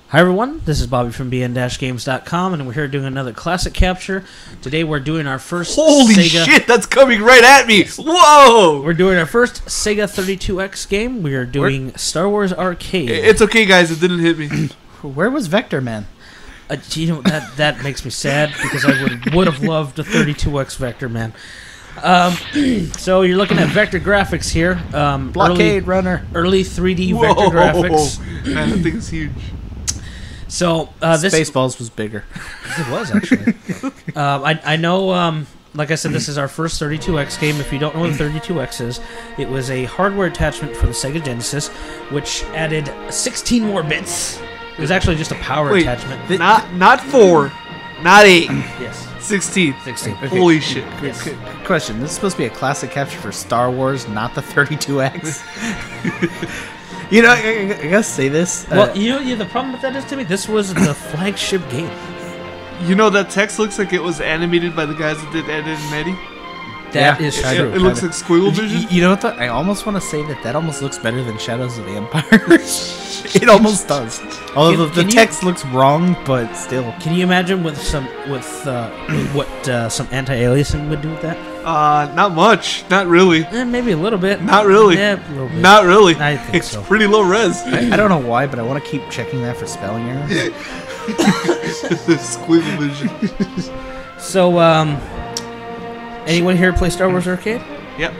Hi everyone, this is Bobby from bn-games.com, and we're here doing another classic capture. Today we're doing our first Holy Sega... shit, that's coming right at me! Whoa! We're doing our first Sega 32X game. We are doing Star Wars Arcade. It's okay, guys, it didn't hit me. Where was Vector Man? You know, that makes me sad, because I would have loved a 32X Vector Man. So you're looking at vector graphics here. Blockade Runner. Early 3D vector graphics. Man, that thing is huge. So this Spaceballs was bigger. It was actually. I know. Like I said, this is our first 32X game. If you don't know what 32X is, it was a hardware attachment for the Sega Genesis, which added 16 more bits. It was actually just a power attachment. Not 4, not 8. Yes. 16. 16. Okay. Holy shit. Yes. Question, this is supposed to be a classic capture for Star Wars, not the 32X? You know, I gotta say this. Well, you know, the problem with that is, Timmy, this was the flagship game. You know, that text looks like it was animated by the guys that did Ed, Edd and Eddy. That is true. It looks like Squiggle Vision. You know what? I almost want to say that almost looks better than Shadows of the Empire. It almost does. Although the text looks wrong, but still. Can you imagine what some anti-aliasing would do with that? Not much. Not really. Maybe a little bit. Not really. Yeah, a little bit. Not really. I think it's so. pretty low res. I don't know why, but I want to keep checking that for spelling errors. Squiggle Vision. So, anyone here play Star Wars Arcade? Yep.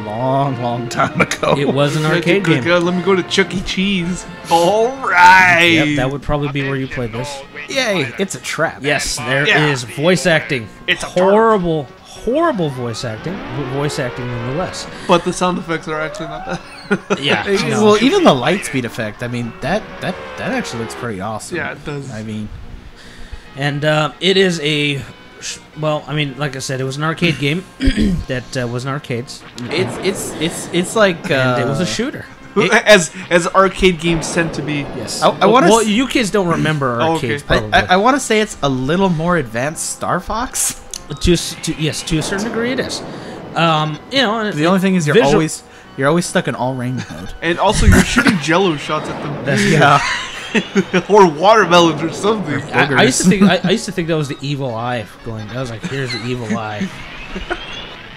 Long time ago. It was an arcade game. Let me go to Chuck E. Cheese. All right. Yep, that would probably be where you played this. Yay! It's a trap. Yes, there is voice acting. It's a horrible voice acting. Voice acting nonetheless. But the sound effects are actually not that. Yeah. No. Well, even the light speed effect. I mean, that actually looks pretty awesome. Yeah, it does. I mean, And it is a. Well, I mean, like I said, it was an arcade game that was in arcades. it's like And it was a shooter. As arcade games tend to be. Yes. I wanna well, you kids don't remember arcades, probably. I want to say it's a little more advanced Star Fox. Yes, to a certain degree, it is. You know, and The only thing is you're visual- always stuck in all rain mode. And also, you're shooting Jello shots at them. Yeah. Or watermelons or something. I used to think that was the evil eye going. I was like, here's the evil eye.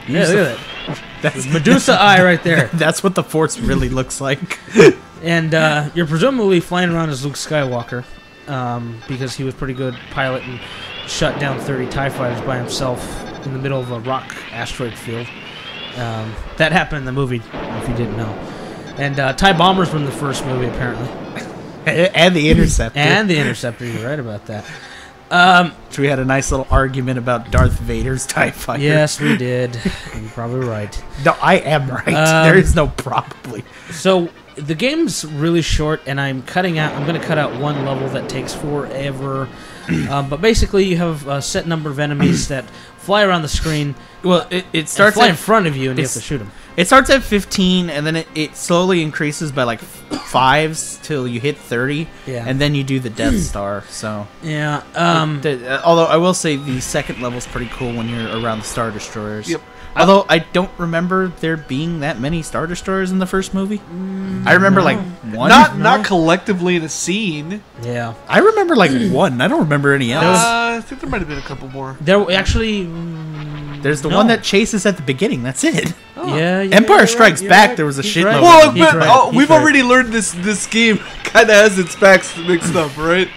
Yeah, look at that. That's Medusa eye right there. That's what the Force really looks like. And you're presumably flying around as Luke Skywalker, because he was pretty good pilot and shut down 30 TIE fighters by himself in the middle of a rock asteroid field. That happened in the movie, if you didn't know. And TIE bombers were in the first movie, apparently. And the Interceptor. And the Interceptor, you're right about that. So we had a nice little argument about Darth Vader's TIE fighter. Yes, we did. You're probably right. No, I am right. There is no probably. So the game's really short, and I'm going to cut out one level that takes forever. But basically, you have a set number of enemies that fly around the screen. Well, it starts fly in front of you, and you have to shoot them. It starts at 15, and then it slowly increases by like 5s till you hit 30, and then you do the Death Star. So yeah. Although I will say the second level's pretty cool when you're around the Star Destroyers. Yep. Although I don't remember there being that many Star Destroyers in the first movie. I remember like one. Not collectively in a scene. Yeah. I remember like one. I don't remember any else. I think there might have been a couple more. There actually. There's the one that chases at the beginning. That's it. Oh. Yeah. Empire Strikes Back. There was a shitload. Well, Well, we've already learned this game kind of has its facts mixed up, right?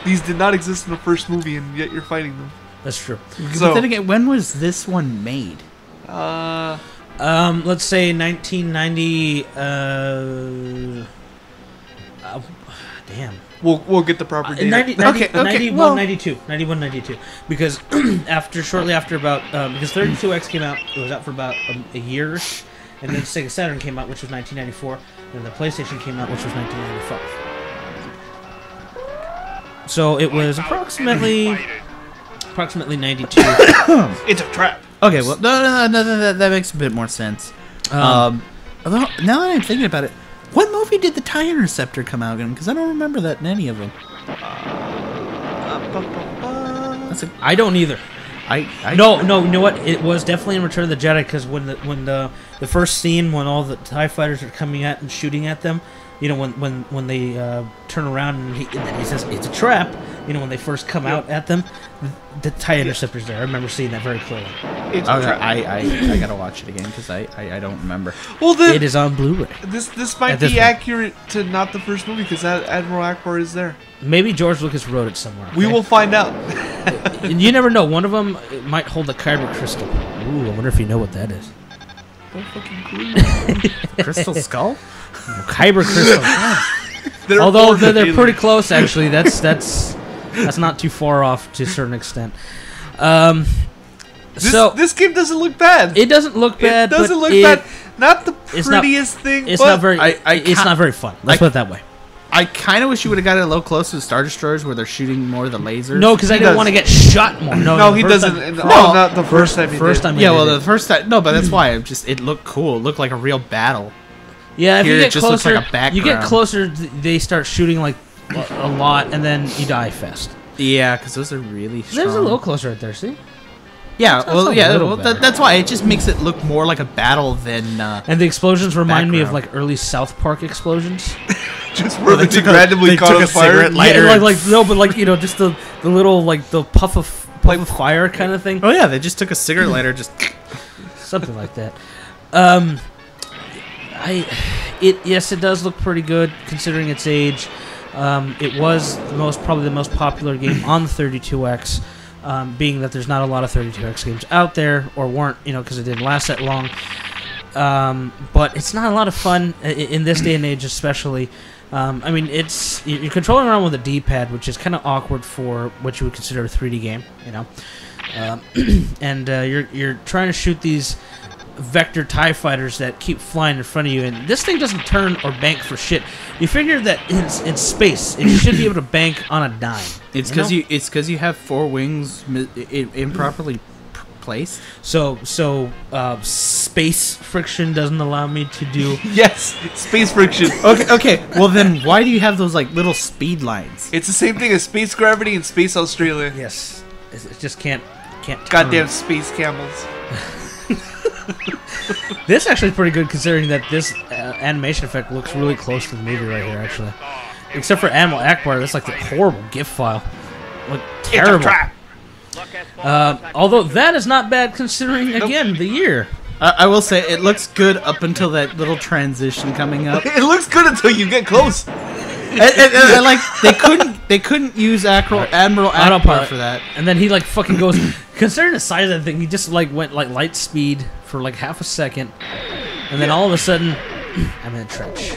These did not exist in the first movie, and yet you're fighting them. That's true. But then again, when was this one made? Let's say 1990. Damn. We'll get the proper date. 91, 92. Because shortly after about, because 32X came out, it was out for about a year, and then Sega Saturn came out, which was 1994, and the PlayStation came out, which was 1995. So it was approximately 92. It's a trap. Okay, well, no, that makes a bit more sense. Although, now that I'm thinking about it, what movie did the TIE Interceptor come out in? Because I don't remember that in any of them. I don't either. No, you know what? It was definitely in Return of the Jedi, because when the first scene when all the TIE fighters are coming at and shooting at them, you know, when they turn around and then he says it's a trap. You know, when they first come out at them, the TIE interceptor's there. I remember seeing that very clearly. It's I gotta watch it again because I don't remember. Well, it is on Blu-ray. This might be accurate to not the first movie because Admiral Akbar is there. Maybe George Lucas wrote it somewhere. Okay? We will find out. And you never know. One of them might hold a kyber crystal. Ooh, I wonder if you know what that is. Don't fucking clue. Crystal Skull? Kyber crystal. Although they're pretty close, actually. That's not too far off to a certain extent. This game doesn't look bad. It doesn't look bad. It doesn't look bad. Not the prettiest thing. It's not very. It's not very fun. Let's put it that way. I kind of wish you would have got it a little close to the Star Destroyers where they're shooting more of the lasers. No, because I didn't want to get shot more. No, he doesn't. Not the first time. Yeah, well, the first time. No, but that's why it looked cool. It looked like a real battle. Yeah, if Here, you it get just closer, looks like a background. you get closer. They start shooting like a lot, and then you die fast. Yeah, because those are really strong. There's a little closer right there. See? Yeah, that's why it just makes it look more like a battle than. And the explosions remind me of like early South Park explosions. Just where they randomly caught on fire. Yeah, but you know, just the little like the puff of fire kind of thing. Oh yeah, they just took a cigarette lighter, just something like that. Yes, it does look pretty good considering its age. It was probably the most popular game on the 32X, being that there's not a lot of 32X games out there, or weren't, you know, because it didn't last that long. But it's not a lot of fun in this day and age, especially. I mean, you're controlling around with a D-pad, which is kind of awkward for what you would consider a 3D game, you know. And you're trying to shoot these vector TIE fighters that keep flying in front of you, and this thing doesn't turn or bank for shit. You figure that in space it should be able to bank on a dime. It's because you have four wings improperly placed. So space friction doesn't allow me to do. Yes, space friction. Okay. Well, then why do you have those like little speed lines? It's the same thing as space gravity and space Australia. Yes, it just can't. Goddamn space camels. This actually is pretty good considering that this animation effect looks really close to the movie right here, actually. Except for Admiral Akbar, that's like the horrible GIF file. Like, terrible. Although that is not bad considering, again, the year. I will say, it looks good up until that little transition coming up. It looks good until you get close. and like, they couldn't use Admiral Akbar for that. And then he like fucking goes, considering the size of that thing, he just like went like light speed for like half a second, and then all of a sudden, I'm in a trench.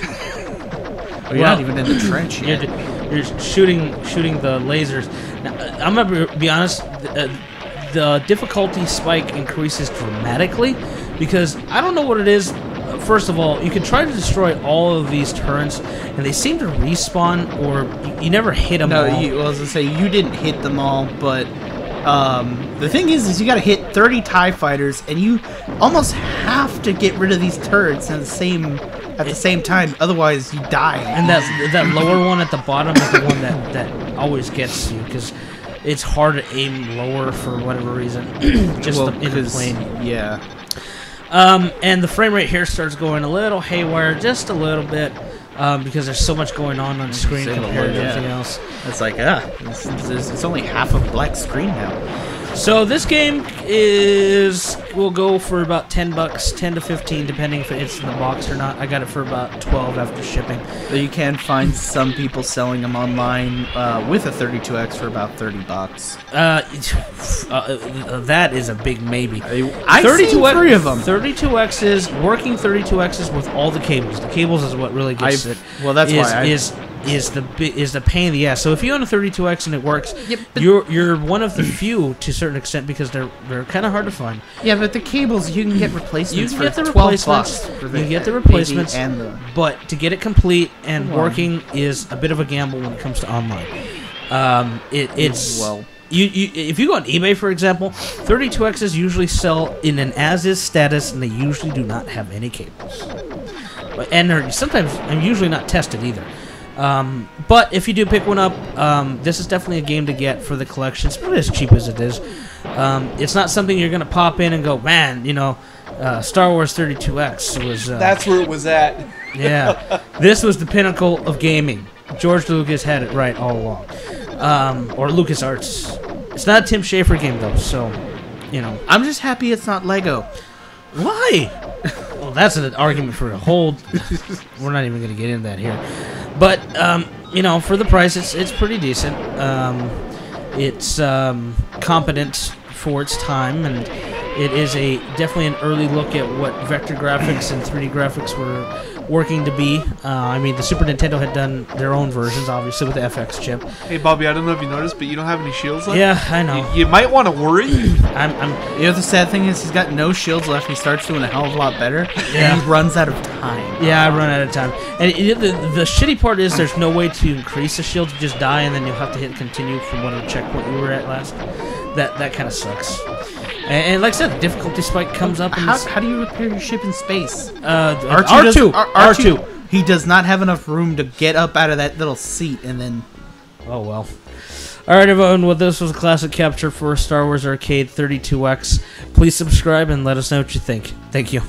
You're not even in the trench yet. You're shooting the lasers. Now, I'm gonna be honest. The difficulty spike increases dramatically because I don't know what it is. First of all, you can try to destroy all of these turrets, and they seem to respawn, or you never hit them all. No, I was gonna say you didn't hit them all, but the thing is you got to hit 30 TIE fighters, and you almost have to get rid of these turrets at the same time, otherwise you die. And that lower one at the bottom is the one that always gets you because it's hard to aim lower for whatever reason. Just in the plane. Yeah. And the frame rate here starts going a little haywire, just a little bit, because there's so much going on screen compared to everything else. It's like, it's only half a black screen now. So this game will go for about $10, 10 to 15, depending if it's in the box or not. I got it for about 12 after shipping. But you can find some people selling them online with a 32X for about $30. That is a big maybe. I've seen 3 of them. 32Xs, working 32Xs with all the cables. The cables is what really gets it. Well, that's is the pain in the ass. So if you own a 32X and it works, you're one of the few to a certain extent because they're kind of hard to find. Yeah, but the cables you can get replacements. You can get the replacements. You can get the replacements, but to get it complete and working is a bit of a gamble when it comes to online. If you go on eBay, for example, 32Xs usually sell in an as-is status, and they usually do not have any cables. And they're usually not tested either. But if you do pick one up, this is definitely a game to get for the collection. It's probably as cheap as it is. It's not something you're gonna pop in and go, man, Star Wars 32X was. That's where it was at. Yeah, this was the pinnacle of gaming. George Lucas had it right all along, or LucasArts. It's not a Tim Schafer game though, so I'm just happy it's not Lego. Why? Well, that's an argument for a whole. We're not even going to get into that here, but for the price, it's pretty decent. It's competent for its time, and it is definitely an early look at what vector graphics and 3D graphics were working to be. The Super Nintendo had done their own versions, obviously, with the FX chip. Hey, Bobby, I don't know if you noticed, but you don't have any shields left? Yeah, I know. You might want to worry. The sad thing is he's got no shields left. He starts doing a hell of a lot better, and he runs out of time. Yeah, I run out of time. And the shitty part is there's no way to increase the shield. You just die, and then you'll have to hit continue from whatever checkpoint you were at last. That kind of sucks. And like I said, the difficulty spike comes up. How do you repair your ship in space? R2. He does not have enough room to get up out of that little seat and then... Oh, well. All right, everyone. Well, this was a classic capture for Star Wars Arcade 32X. Please subscribe and let us know what you think. Thank you.